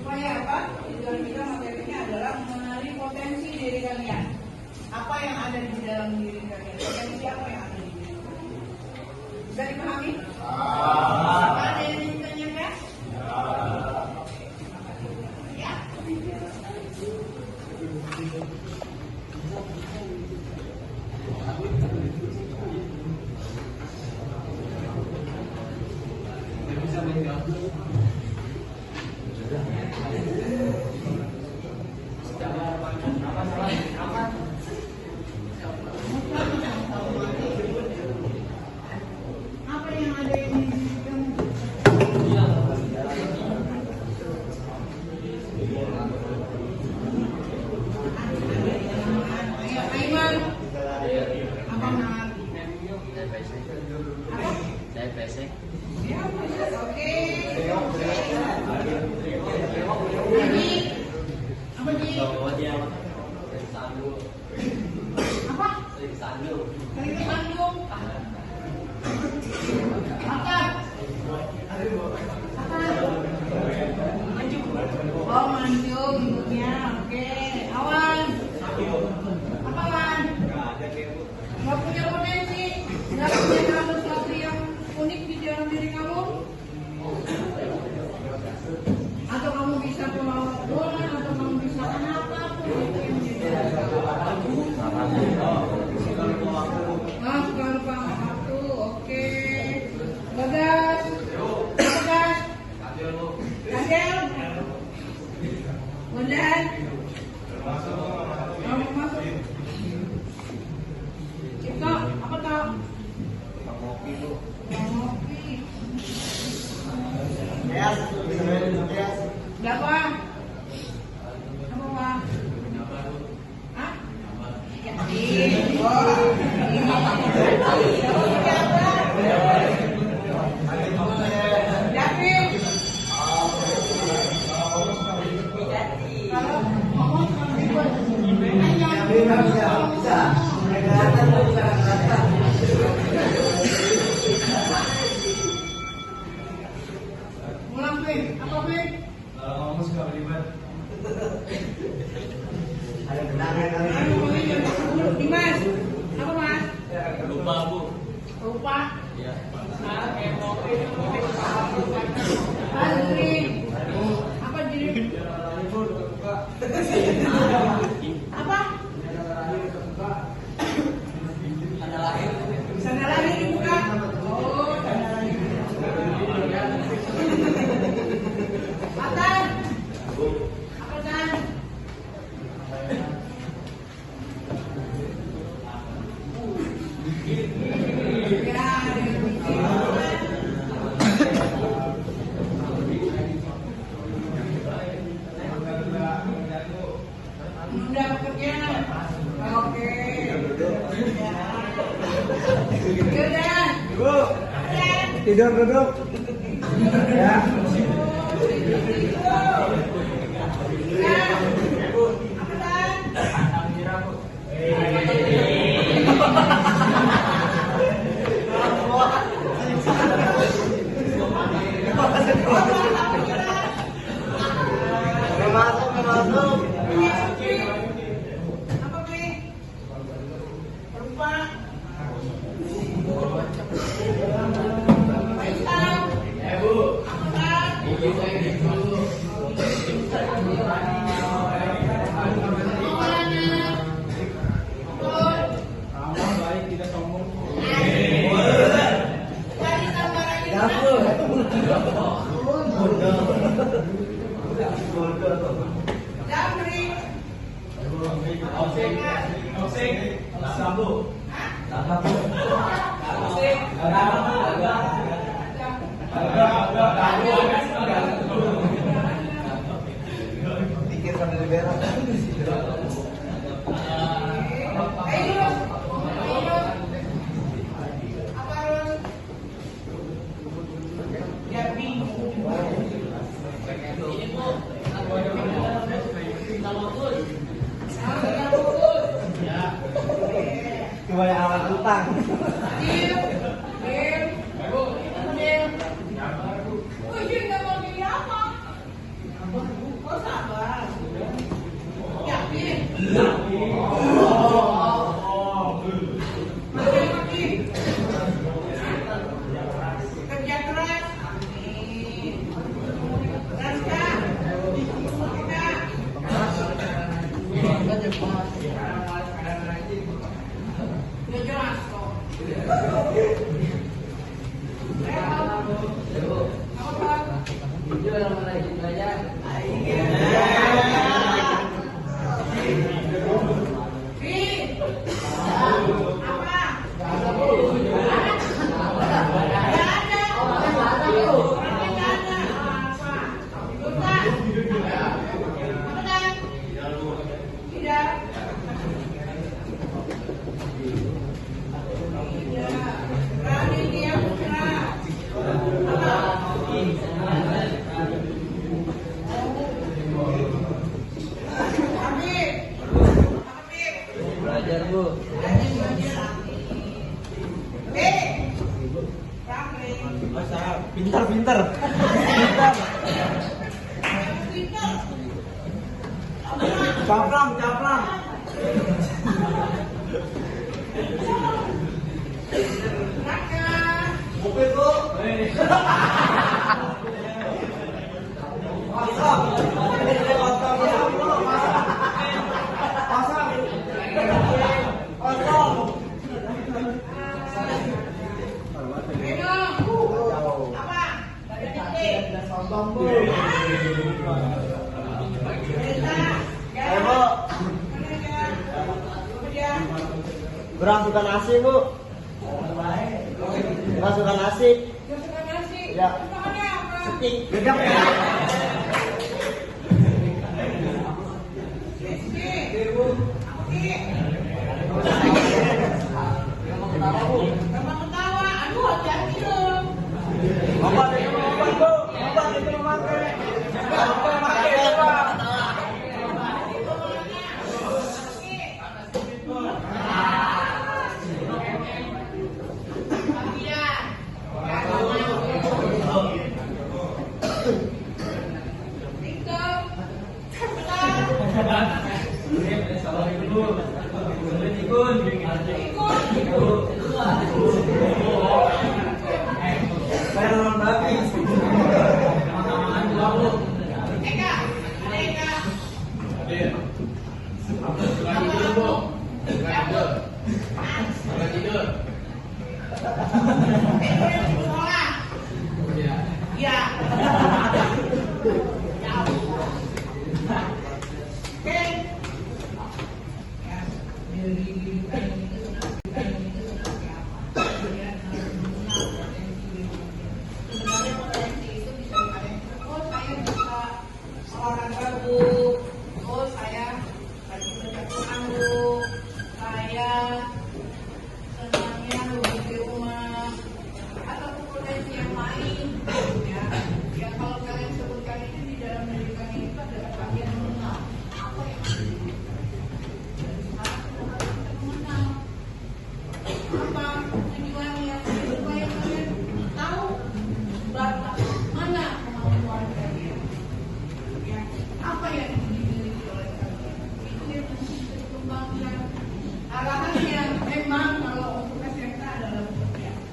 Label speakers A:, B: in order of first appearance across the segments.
A: Supaya apa? Tujuan kita materinya adalah mengenali potensi diri kalian. Apa yang ada di dalam diri kalian? Potensi apa yang ada di diri kalian? Bisa dipahami? Ada yang ingin ditanyakan? Ya. Apa yang ada di diri kamu? Ayo, Aiman. Apa Mar? Ya, oke. Jadi, apa di? Apa? Sering kesandung. Apa? Oh, manjung ibunya. Oke. Awan. Apa Wan? Gak punya potensi, gak punya sesuatu yang unik di dalam diri kamu? Atau kamu bisa pelawak bola, atau kamu bisa apapun itu yang menjadi suka lupa waktu. Oke. Bagas. Apa Gas? Kadel. Bondan. Kamu masuk. Cipto, apa tau? Ngopi. Berapa? Apa Pak? Hah? Ulang Pin, apa Pin?
B: Ngomong suka berlibat.
C: Ada kenangan kali.
A: Dimas, apa Mas?
B: Lupa Bu.
A: Lupa.
B: Iya.
A: Azri. Apa jadi? Apa? Sandal lahir dibuka. Oh, sandal lahir. Atan. Apa Tan? Menunda pekerjaan. Oke. Yaudah.
C: Tidur duduk. Ya. Masuk.
A: Apa Pi? Lupa. Faisal. Udah jelas kok.
C: Belajar Bu. Pintar, pintar. Pintar. Caplang, caplang. Mobil Bu. Pasang. Pasang. Pasang. Sombong Bu. Ayo Kurang suka nasi Bu. Kurang suka nasi. Ya. Stik. Gedang ya. Bapak itu memakai Bu. Bapak itu memakai. Bapak memakai Pak.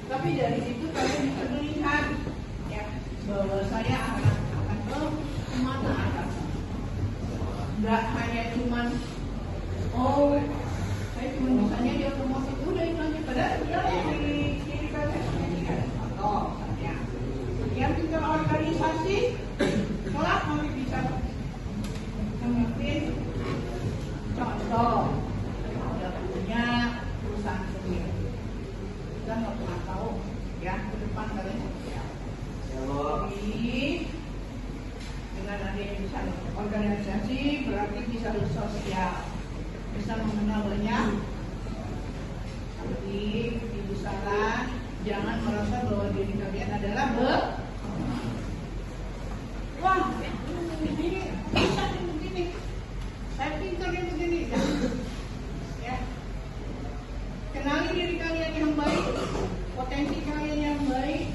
A: Tapi dari situ kalian bisa melihat ya bahwa saya akan ke kemana akan. Nggak hanya cuman saya cuma misalnya dia promosi udah itu aja padahal di kalian ya. Yang kita organisasi kelak nanti bisa memimpin contoh udah punya perusahaan sendiri. Kita nggak pernah tahu ya ke depan kalian seperti apa. Jadi dengan adanya bisa organisasi berarti bisa sosial, bisa mengenal banyak. Tapi diusahakan jangan merasa bahwa diri kalian adalah wah ini bisa begini, saya pintar yang begini ya. Kenali diri kalian yang baik, potensi kalian yang baik.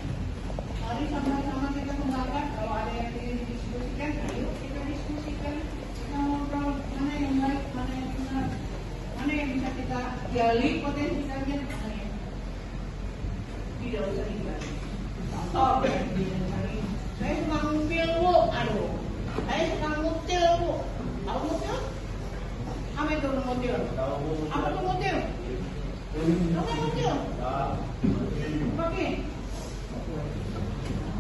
A: Mari sama-sama kita kembangkan. Kalau ada yang didiskusikan, ayo kita diskusikan, kita ngobrol mana yang baik, mana yang benar, mana yang bisa kita gali potensi kalian. Tidak usah digali. Contoh, saya suka ngupil Bu, saya suka ngutil Bu. Tahu ngutil? Apa itu Apa tuh motil? Apa motil? Pakai.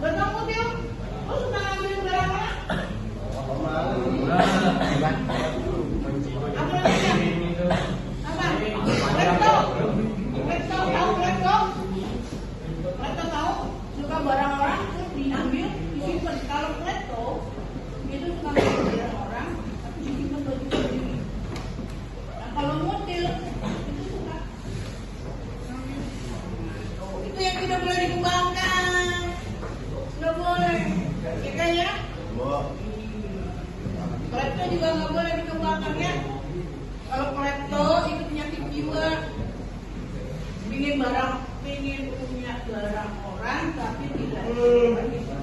A: Betul motil? Oh suka ngambil barang orang? Apa namanya? Apa? Laptop. Laptop tahu laptop? Laptop tahu? Suka barang orang terus diambil, disimpan. Kalau laptop itu suka ngambil barang orang, tapi disimpan baju sendiri. Nah, kalau motil itu suka itu yang tidak boleh dikembangkan, nggak boleh, ya kan ya? Klepto juga nggak boleh dikembangkan ya. Kalau klepto itu penyakit jiwa, ingin punya barang orang tapi tidak bisa.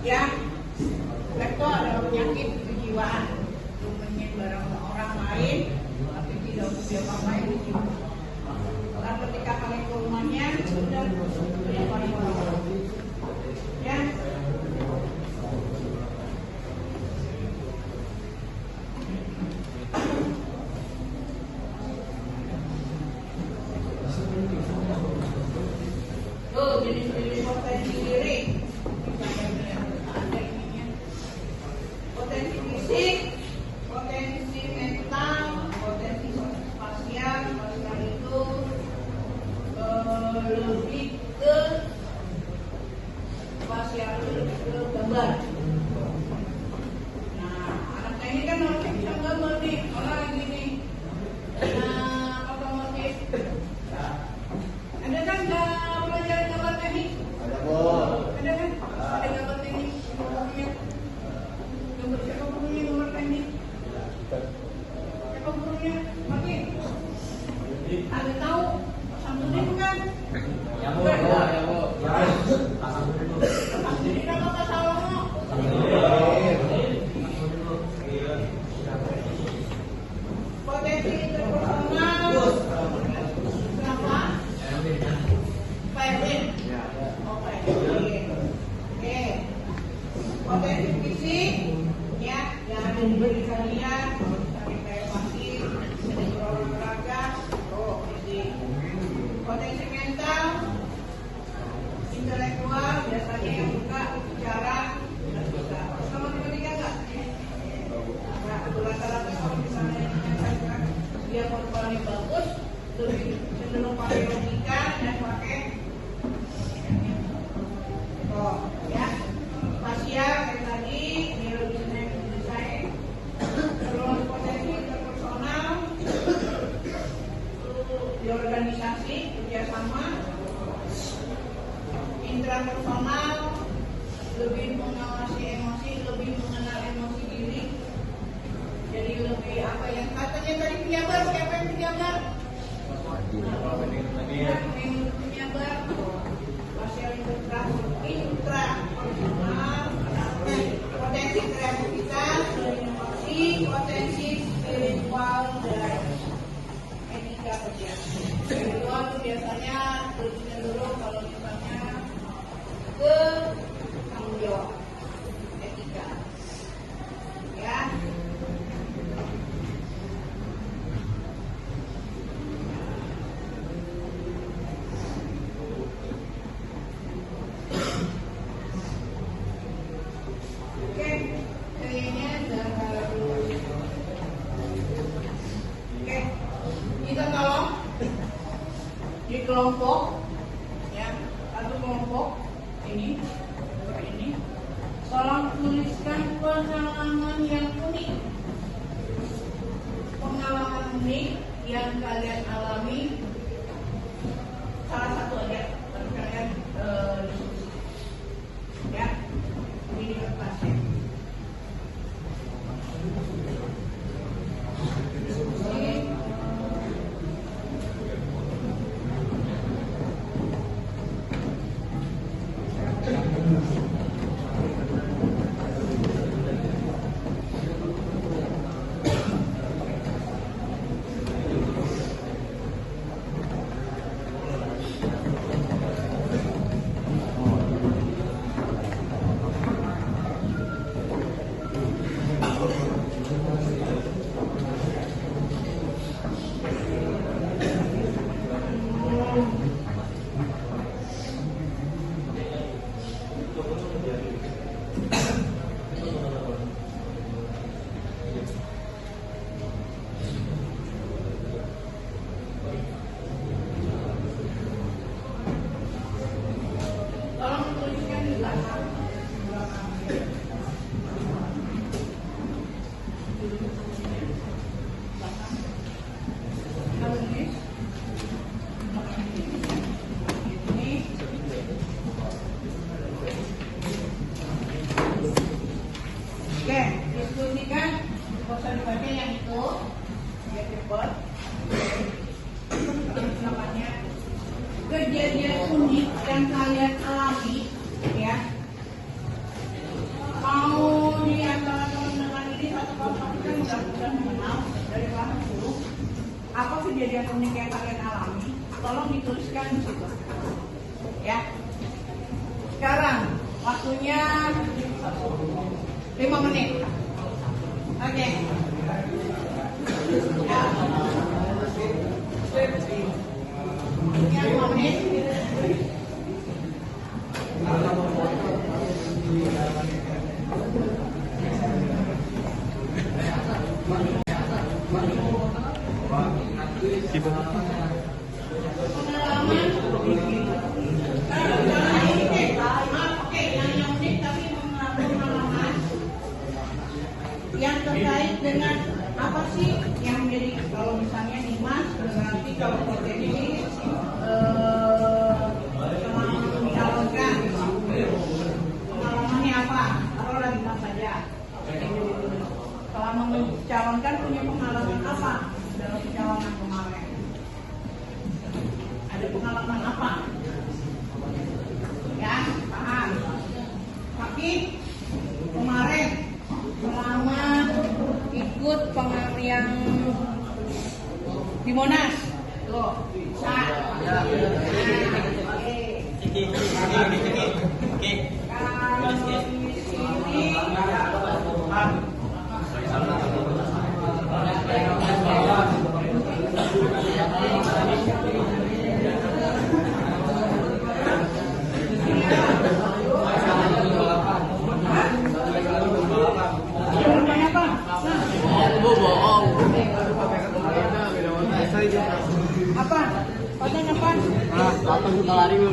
A: Ya, klepto adalah penyakit kejiwaan, ingin barang orang lain tapi tidak punya orang lain di jiwa. Dan ketika kalian ke rumahnya sudah punya barang orang. Ya. Tuh, jenis-jenis potensi diri. Potensi fisik, potensi mental, potensi spasial. Spasial itu lebih ke spasial itu lebih ke gambar. Nah, anaknya ini kan harusnya bisa gambar nih, orang gini. Nah, otomotif. Ada kan pelajaran gambar teknik? Ada kan? Ada gambar teknik? Gambar siapa gurunya gambar teknik? Siapa gurunya? Makin? Ada tahu? Samsudin bukan?
C: Ya bu, ya bu.
A: Samsudin apa Pak Salomo? Potensi interpersonal berapa? Pak Erwin? Oh Pak Erwin. Oke. Potensi fisik ya yang ada di diri kalian, misalnya kayak masih ada olahraga, oh fisik. Potensi mental, intelektual biasanya yang suka bicara dan bisa. Sama tiga enggak? Nah, rata-rata kalau misalnya dia paling bagus, lebih cenderung pakai logika dan pakai ya spasial kayak tadi, neurodesign design. Terus potensi interpersonal di organisasi kerjasama, intrapersonal lebih mengawasi emosi, lebih mengenal emosi diri. Jadi lebih apa yang katanya tadi penyabar, siapa yang penyabar? Penyabar, spasial intrapersonal, potensi kreativitas, inovasi, potensi spiritual dan etika kerja. Spiritual itu biasanya lebih cenderung kalau misalnya ke tanggung jawab, etika, ya. Oke, kayaknya udah harus. Oke, kita tolong di kelompok, ya, satu kelompok ini, seperti ini. Tolong tuliskan pengalaman yang unik, pengalaman unik yang kalian alami. Salah satu aja, tapi kalian diskusi, ya, ini kertasnya. unik yang kalian alami, ya, mau di antara teman-teman ini satu kelompok kan sudah mengenal dari kelas 10. Apa kejadian unik yang kalian alami? Tolong dituliskan di situ, ya. Sekarang waktunya 5 menit. Oke. Ya. Ya, 5 menit. Yang terkait dengan apa sih yang menjadi, kalau misalnya Dimas berarti kalau potensi mencalonkan, pengalamannya apa? Taruhlah Dimas saja. Selama mencalonkan punya pengalaman apa dalam pencalonan kemarin? Ada pengalaman apa? Ya, paham. Tapi kemarin selama ikut yang di Monas, tuh, bisa. Kalau di sini apa? Paten apa?
C: Paten kita lari bu.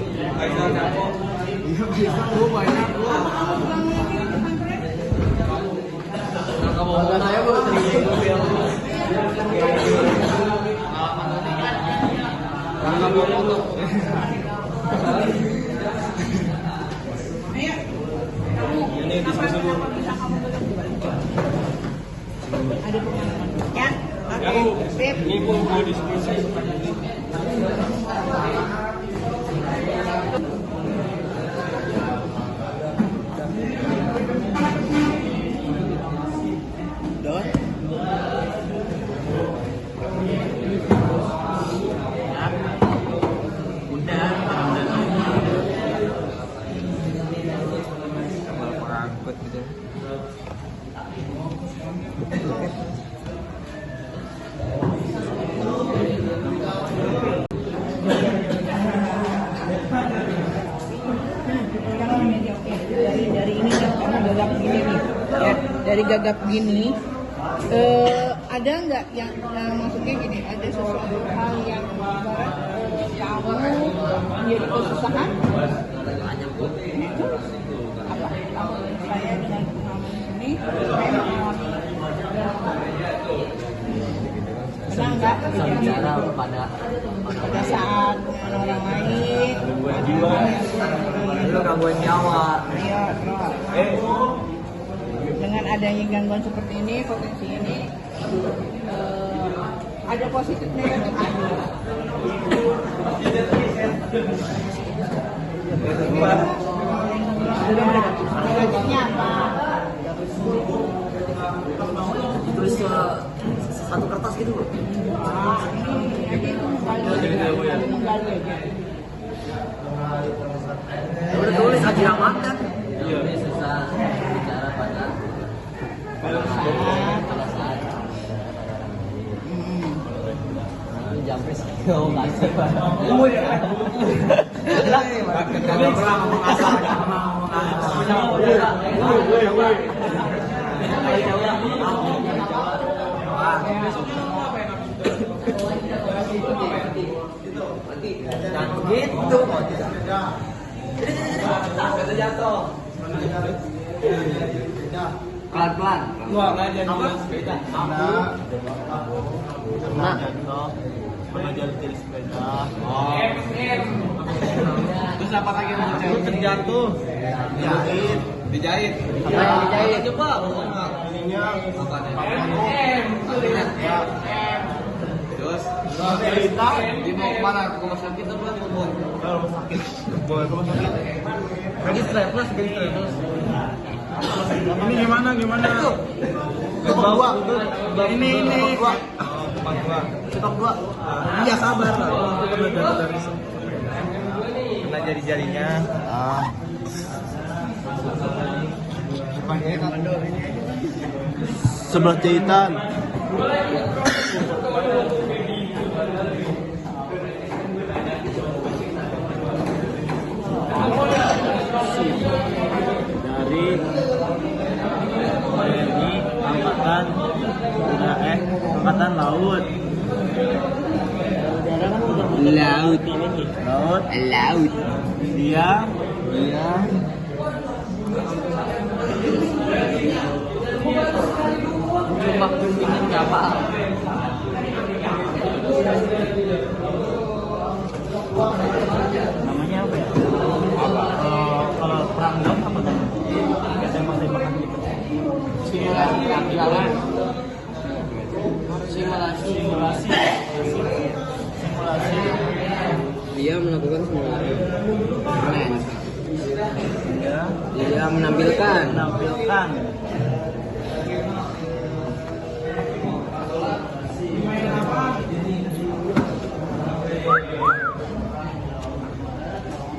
C: Iya bisa bu banyak bu. Kamu mau saya bu? Kamu mau foto?
A: Ayo, kamu
B: Ini diskusi bu.
A: bisa kamu ada pengalaman, ya? Oke, sip.
B: Ini bu mau diskusi.
A: Dari gagap gini, ada nggak yang maksudnya gini, ada sesuatu hal yang ibarat kamu menjadi kesusahan? Apa? Saya dengan pengalaman ini, saya mengalami pernah nggak
C: Bicara
A: pada saat dengan orang lain,
C: itu gangguan nyawa.
A: iya, dengan adanya gangguan seperti ini, potensi ini ada positif negatif. Negatifnya apa?
C: Ditulis ke satu kertas gitu bu.
A: Ini aja itu menggali aja.
C: Udah tulis aja amat kan?
B: Iya.
C: Susah bicara pada saat Jampres oh nggak sih pak? Oh ya. Kagak pernah ngomong asal, ngomong gitu. Jatuh. Pelan-pelan.
B: Gua nggak jadi sepeda.
C: Nah.
B: Belajar jadi sepeda.
C: Oh.
B: Terus apa lagi mau terjatuh? Dijahit. Dijahit.
C: Apa yang dijahit?
B: Coba. Ininya. Ya. Terus bos. Kita di mau kemana? Ke rumah sakit apa ke kebun? Ke rumah sakit. Boleh ke rumah sakit. Gadis travelers.
C: Ini gimana?
B: Stok dua.
C: Ini.
B: Stok dua.
C: Iya sabar lah. Aku pernah dapat dari
B: Kena jari-jarinya. Sebelah jahitan.
C: dari TNI angkatan laut. Laut. Dia
B: Cuma bikin kapal.
C: namanya apa ya? Kalau perang laut apa namanya? Tembak-tembakan gitu. Simulasi.
D: Dia melakukan simulasi. Dia
C: menampilkan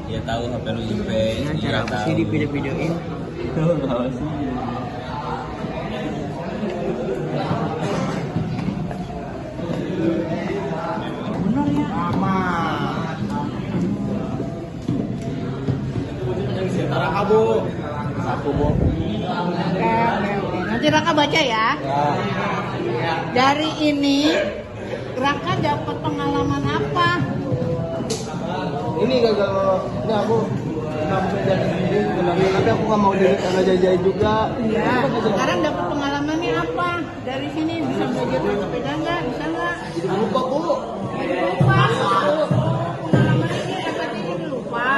B: Dia tahu HP lu impen.
D: cara apa sih di video-videoin?
C: apa sih? Benar ya? Aman.
B: Raka, Bu.
A: Nanti Raka baca ya. Dari ini Raka dapat pengalaman apa?
B: Ini gagal ini aku nggak bisa jadi sendiri sebenarnya, tapi aku nggak mau jadi karena jajain juga.
A: Iya. Sekarang dapat pengalamannya apa? Dari sini bisa belajar naik sepeda nggak? Bisa nggak?
B: Jadi lupa, Bu.
A: Jadi lupa. Pengalamannya ini Raka jadi lupa.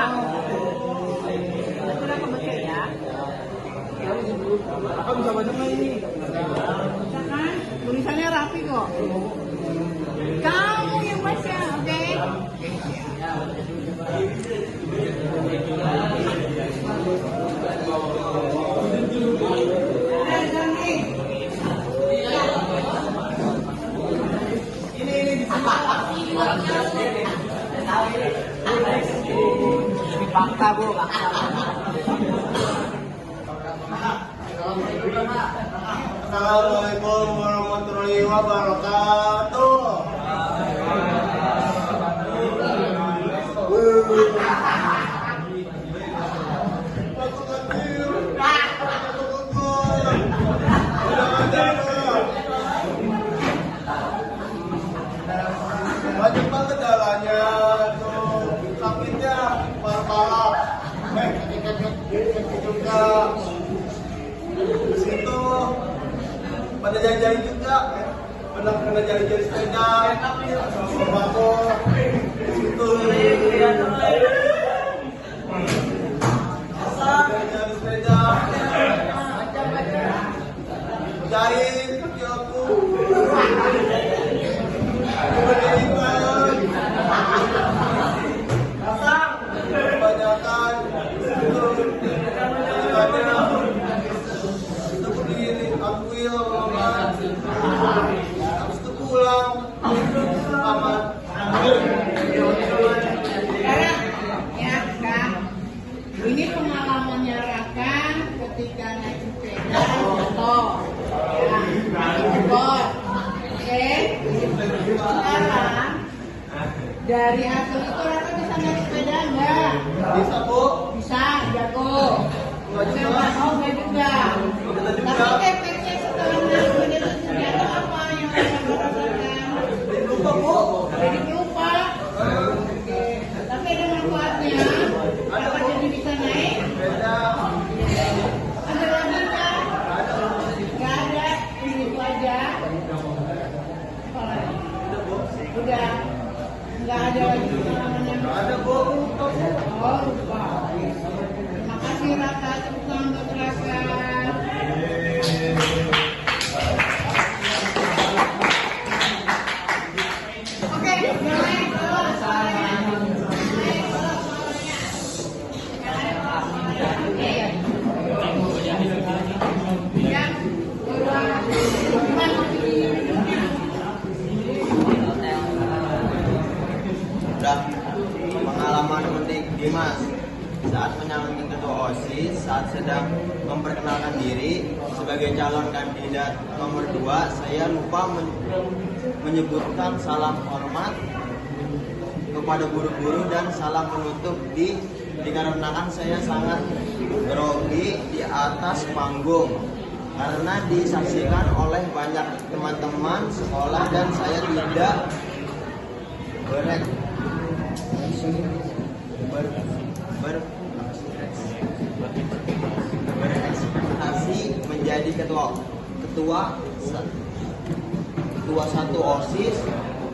A: Nanti Raka baca ya.
B: Aku bisa baca nggak ini?
A: Bisa kan? Tulisannya rapi kok. Kamu yang baca, oke?
D: Fakta, Bu.
B: Assalamualaikum warahmatullahi wabarakatuh. Banyak banget jalannya tuh, sakitnya parah-parah. Sakit juga. Di situ pada jari-jari juga, pernah kena jari-jari sepeda, sembako. Di situ jari-jari sepeda, jahit kaki aku. Kebanyakan itu berdiri ambil obat, habis itu pulang kamar.
A: Sekarang ya Kak, ini pengalamannya Raka ketika naik sepeda jatuh, ya, jebol. Oke, sekarang dari hasil itu Raka bisa naik sepeda enggak?
B: Bisa, Bu.
A: Bisa, jago.
B: Enggak juga.
A: Enggak juga. Tapi efeknya setelah naik sepeda itu jatuh apa yang Raka rasakan?
B: Lupa, Bu.
A: Jadi lupa. Oke. Tapi ada manfaatnya. Apa jadi bisa naik?
B: Sepeda.
A: Ada lagi kan? Nggak ada. Ini itu aja. Apa lagi? Udah. Nggak ada lagi pengalaman yang
B: Ada, Bu.
A: oh lupa. Terima kasih Raka. Tepuk tangan untuk Raka.
E: sedang memperkenalkan diri sebagai calon kandidat nomor 2, saya lupa menyebutkan salam hormat kepada guru-guru dan salam penutup dikarenakan saya sangat grogi di atas panggung karena disaksikan oleh banyak teman-teman sekolah dan saya tidak berekspektasi menjadi ketua satu OSIS.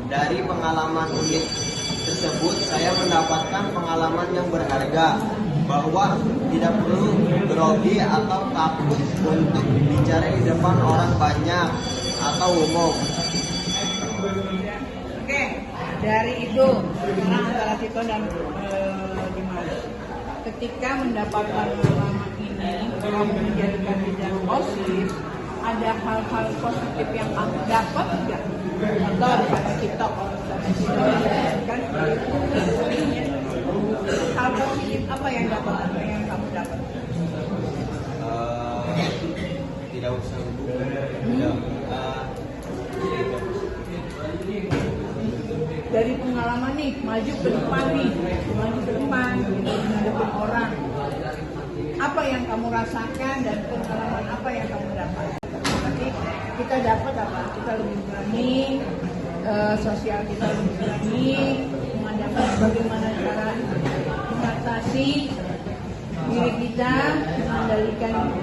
E: Dari pengalaman unit tersebut saya mendapatkan pengalaman yang berharga bahwa tidak perlu grogi atau takut untuk bicara di depan orang banyak atau umum.
A: Oke, dari itu sekarang antara Tito dan Dimas, ketika mendapatkan pengalaman ini, kamu menjadi kandidat OSIS, ada hal-hal positif yang kamu dapat nggak? Atau misalnya Tito, kan hal positif apa yang kamu dapat?
E: Tidak usah
A: dari pengalaman nih, maju ke depan menghadapin orang, apa yang kamu rasakan dan pengalaman apa yang kamu dapat? Berarti kita dapat apa? Kita lebih berani, sosial kita lebih berani, menghadapi bagaimana cara mengatasi diri kita, mengendalikan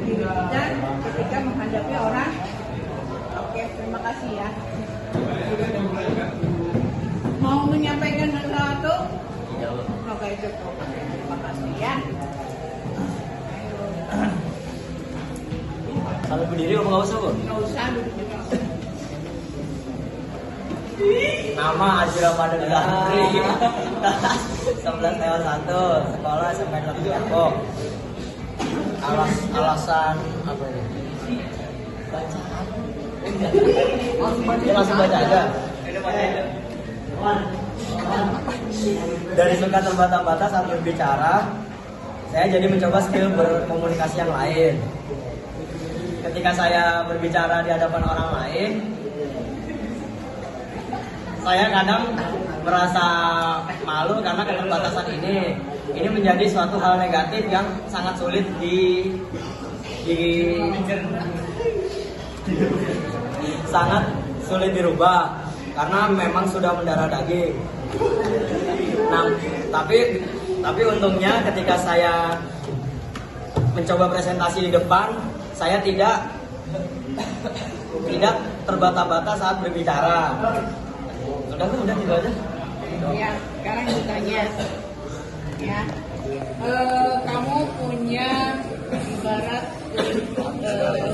A: diri kita ketika menghadapi orang. Oke, terima kasih ya. Mau menyampaikan sesuatu? Oke, cukup. Terima kasih ya.
C: Sambil berdiri apa nggak usah, Bu?
A: Nggak usah duduk juga.
C: Nama Haji Ramadan Gandri. 11 lewat 1, sekolah sampai Depok. Alasan apa ini? Bacaan. Ya langsung baca aja. Dari suka terbata-bata saat berbicara, saya jadi mencoba skill berkomunikasi yang lain. Ketika saya berbicara di hadapan orang lain, saya kadang merasa malu karena keterbatasan ini. Ini menjadi suatu hal negatif yang sangat sulit sangat sulit dirubah karena memang sudah mendarah daging. Nah, tapi untungnya ketika saya mencoba presentasi di depan, saya tidak terbata-bata saat berbicara. Udah gitu aja.
A: Ya, sekarang ditanya. Ya, kamu punya ibarat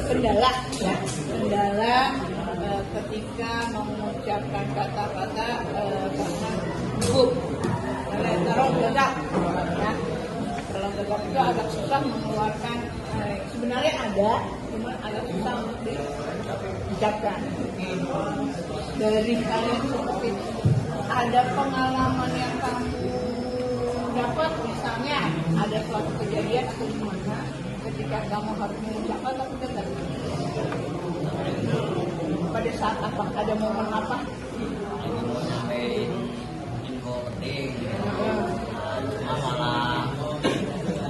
A: kendala, ya, kendala ketika mengucapkan kata-kata karena gugup, kalau gagap, ya. Kalau gagap itu agak susah mengeluarkan. Sebenarnya ada, cuma agak susah untuk diucapkan. Dari kalian seperti itu, ada pengalaman yang kamu dapat, misalnya ada suatu kejadian atau gimana ketika kamu harus mengucapkan tapi tidak. Pada saat apa? Ada momen apa?
C: Nyampein info penting. Cuma malah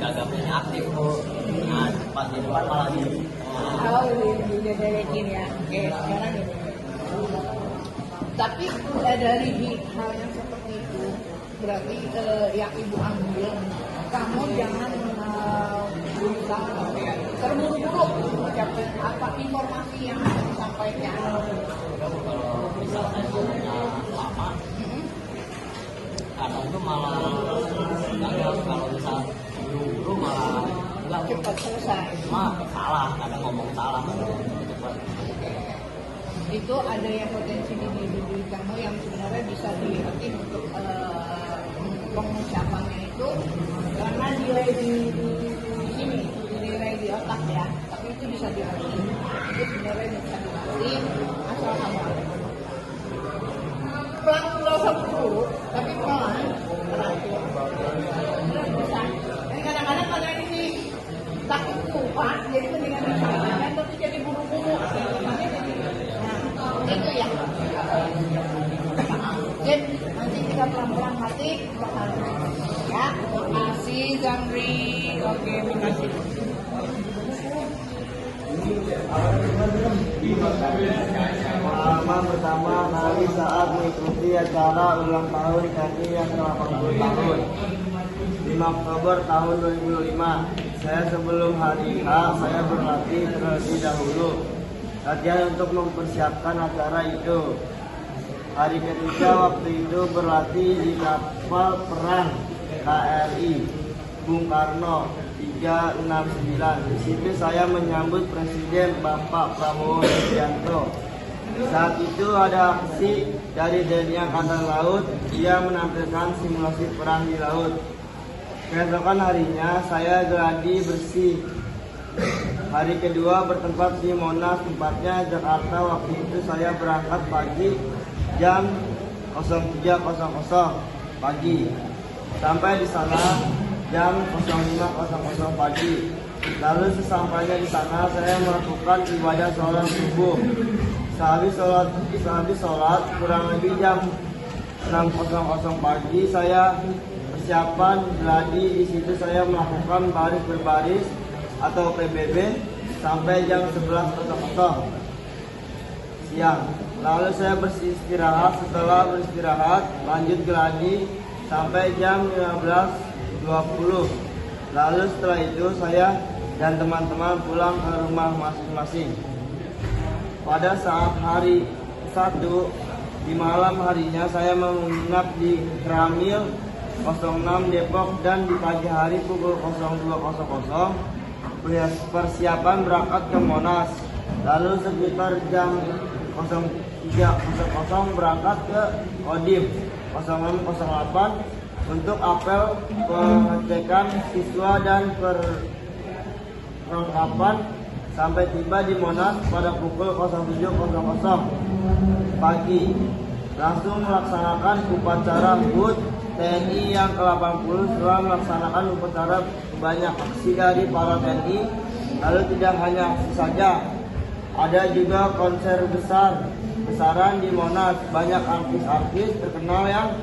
C: gagapnya aktif, Bu. Nah, pas di depan malah gitu.
A: Oh, didelekin ya. Oke, sekarang ini. Tapi dari hal yang seperti itu, berarti yang ibu ambil, kamu jangan berusaha terburu-buru mengucapkan apa informasi yang harus disampaikan.
C: Kalau misalnya lama, kadang itu malah gagal. Kalau misal buru-buru malah enggak
A: Cepat selesai.
C: salah, kadang ngomong salah, kadang ngomong cepat.
A: Itu ada yang potensi di diri kamu yang sebenarnya bisa dilatih untuk pengucapannya itu karena nilai di sini, nilai di otak ya, tapi itu bisa dilatih. Itu sebenarnya bisa dilatih asal kamu ada. Pelan nggak usah buru, tapi pelan terakhir. Terus bisa. Dan kadang-kadang kalian ini Oke, makasih.
E: Pengalaman pertama kali saat mengikuti acara ulang tahun KMI yang ke-80 tahun 5 Oktober tahun 2005. Saya sebelum hari H saya berlatih terlebih dahulu latihan untuk mempersiapkan acara itu. Hari ketiga waktu itu berlatih di kapal perang KRI Bung Karno 369. Di situ saya menyambut Presiden Bapak Prabowo Subianto. Saat itu ada aksi dari TNI Angkatan Laut, ia menampilkan simulasi perang di laut. Keesokan harinya saya geladi bersih. Hari kedua bertempat di Monas, tempatnya Jakarta. Waktu itu saya berangkat pagi jam 03.00 pagi. Sampai di sana jam 05.00 pagi. Lalu sesampainya di sana saya melakukan ibadah sholat subuh. Sehabis sholat kurang lebih jam 6.00 pagi saya persiapan geladi. Di situ saya melakukan baris berbaris atau PBB sampai jam 11.00 siang. Lalu saya beristirahat. Setelah beristirahat lanjut geladi sampai jam 15.20. Lalu setelah itu saya dan teman-teman pulang ke rumah masing-masing. Pada saat hari 1 di malam harinya saya menginap di Kramil 06 Depok, dan di pagi hari pukul 02.00 persiapan berangkat ke Monas. Lalu sekitar jam 03.00 berangkat ke Kodim 0608 untuk apel pengecekan siswa dan perlengkapan. Sampai tiba di Monas pada pukul 07.00 pagi. Langsung melaksanakan upacara HUT TNI yang ke-80. Setelah melaksanakan upacara banyak aksi dari para TNI. Lalu tidak hanya aksi saja, ada juga konser besaran di Monas. Banyak artis-artis terkenal yang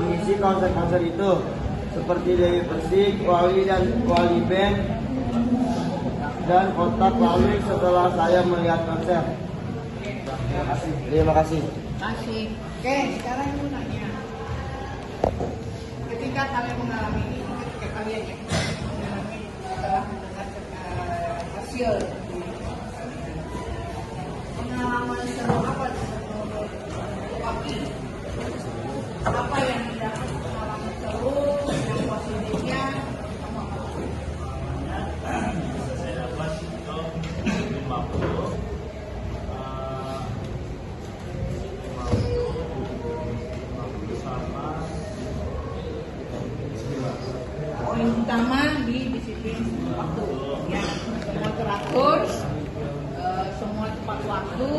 E: mengisi konser-konser itu, seperti Dewi Persik, Wali dan Wali Band, dan Kotak Lalu setelah saya melihat konser. Terima kasih.
A: Kasih. Oke, sekarang aku nanya. Ketika kalian mengalami ini, ketika kalian ya mengalami setelah mendengar hasil pengalaman seru apa menurut Waki? Apa yang didapat pengalaman seru, yang positifnya?
F: Saya dapat untuk 50 sama
A: Poin utama di disiplin waktu, ya, semua teratur, semua tepat waktu,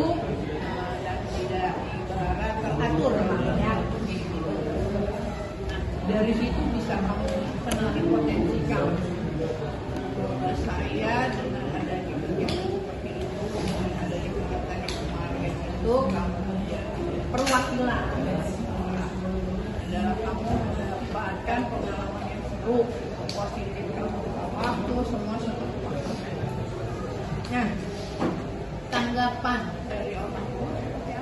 A: dan tidak ibarat teratur namanya. Nah, dari situ bisa kamu kenali potensi kamu. Saya dengan adanya kegiatan seperti itu, dengan adanya kegiatan yang kemarin itu, kamu menjadi perwakilan adalah kamu memanfaatkan pengalaman yang seru, positif, kamu waktu semua seperti waktu. Nah, tanggapan dari orang tua, ya.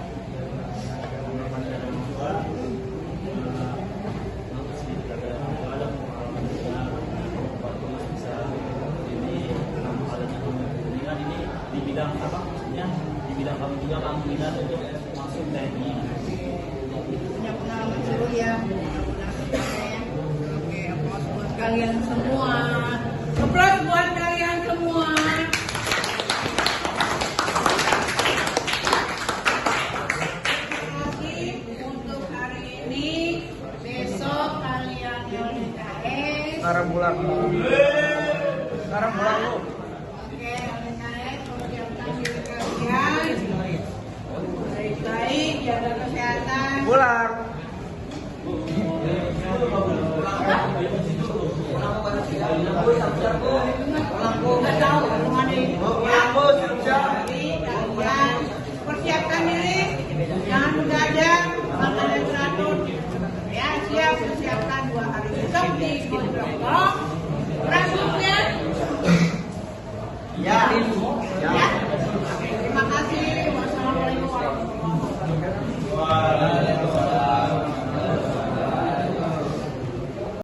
F: di bidang apa, maksudnya di bidang kamu juga kamu minat untuk masuk TNI.
A: Punya pengalaman seru ya. Oke, aplaus buat kalian semua. Aplaus buat